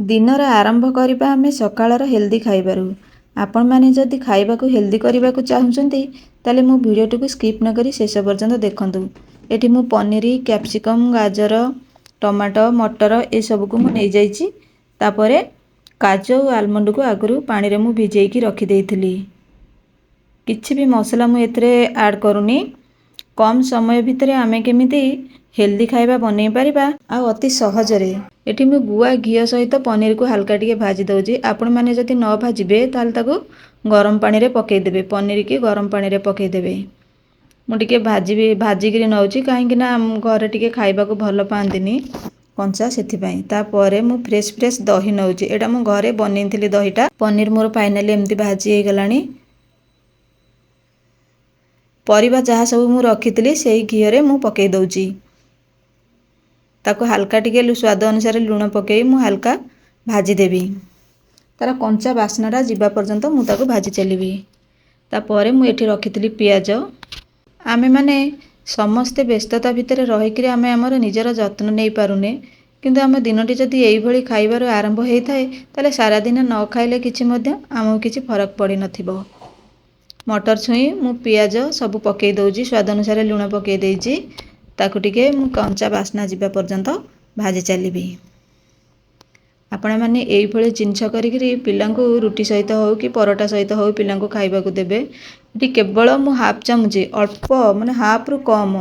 दिनर आरंभ करबा आमे सकाळर हेल्दी खाइबारु। आपण माने जदि खाइबाकू हेल्दी करबाकू चाहुचंती ताले मो वीडियो को स्किप न करी शेष पर्यंत देखंतु। एठी मु पनीर, कैप्सिकम, गाजर, टमाटो, मटर ए सब को मु नै जाईची। तापरे काजू और आलमंड को आगरु पानी रे मु भिजेई की रखी देइथिली। किछि भी मसला मु एतरे ऐड करूनी। कम समय भितरे आमे केमिति हेल्दी खाइबा बनै परिबा आ अति सहज रे। एठी मु गुआ घी सहित पनीर को हल्का टिके भाजी दउची। आपण माने जदि न भाजिबे ताल ताको गरम पानी रे पकेई देबे। पनीर की गरम पानी रे पकेई देबे। मु टिके भाजी करी नउची काहे कि ना घरे टिके खाइबा को भलो पांदिनी कंचा सेथि पई। तापरे मु फ्रेश दही नउची। एटा मु घरे बनेइथिली दहीटा। पनीर मोर फाइनली एम्ति भाजी हे गलानी। परिबा जहा सब मु रखिथिली सेही घी रे मु पकेई दउची। ताको हल्का टिके स्वाद अनुसार लूण पकेई मु हल्का भाजी देबी। तारा कंचा बास्नाटा जिबा पर्यंत मु ताको भाजी चलीबी। तापरे मु एठी रखिथिली पियाज। आमे माने समस्ते व्यस्तता भितरे रही कि आमे हमर निजर जत्न नै पारुने। किंतु आमे दिनटी जदि एई भली खाइबार आरंभ हेई थाए ताले सारा दिन न खाइले किछि मध्य आमो किछि फरक पड़ी नथिबो। मटर छुई मु पियाज सब पकेई दउची। स्वाद अनुसार लूण पकेई देइची। ताकु टिके मु कंचा बास्ना जिबा पर्यंत भाजी चलीबी। आपण माने एई भली जिंछ करिकरी पिलांको रुटी सहित हो कि परोटा सहित हो पिलांको खाइबाकू देबे। एटी केवल मु हाफ चामच अल्प माने हाफ रु कम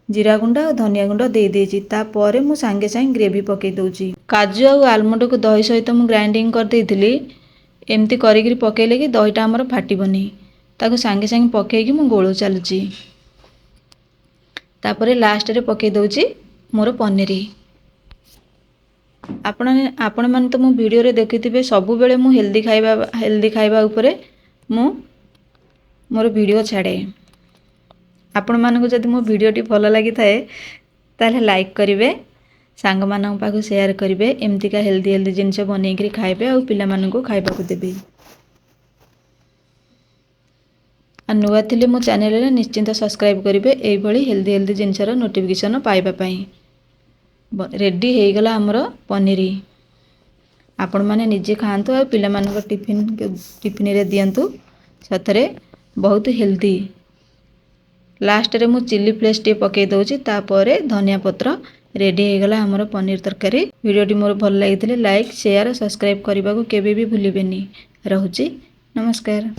जीरा गुंड और धनिया गुंड दे देइची। तापरे मु संगे संगे ग्रेवी पकेई दउची। काजू और आलमंड को दही सहित मु ग्राइंडिंग कर देइथिली। एम्ति करिकरी पकेइले कि दहीटा हमर फाटिबनी। ताको संगे संगे पकेई कि मु गोळो चालुची। तापरे लास्ट रे पकेई दउची मोर पनीर। आपण माने तो मो वीडियो रे देखिथिबे सब बेले मु हेल्दी खाइबा ऊपरे मु मोर वीडियो छाड़े। आपण मानकु जदि मो वीडियो टी भलो लागि थाए ताले लाइक करिवे, सांग मानन पाखु शेयर करिवे। एम्ति का हेल्दी जिंस बनै करी खाइबे आ पिला मानकु खाइबाकू देबे। आ नुआ थिले मो चैनल रे निश्चिंत सब्सक्राइब करिवे एई भली हेल्दी जिंसर नोटिफिकेशन पाइबा पई। रेडी हे गला हमर पनीर। आपण माने निजे खांतु आ पिला मानक टिफिन रे दियंतु। सतरे बहुत हेल्दी। लास्ट रे मु चिली फ्लेक्स टे पकेई दउची। तापरे धनिया पत्र रेडी हे गला हमर पनीर तरकारी। वीडियो टी मोर भल लागिथिले लाइक शेयर सब्सक्राइब करबा को केबे भी भूलिबेनी। रहउची नमस्कार।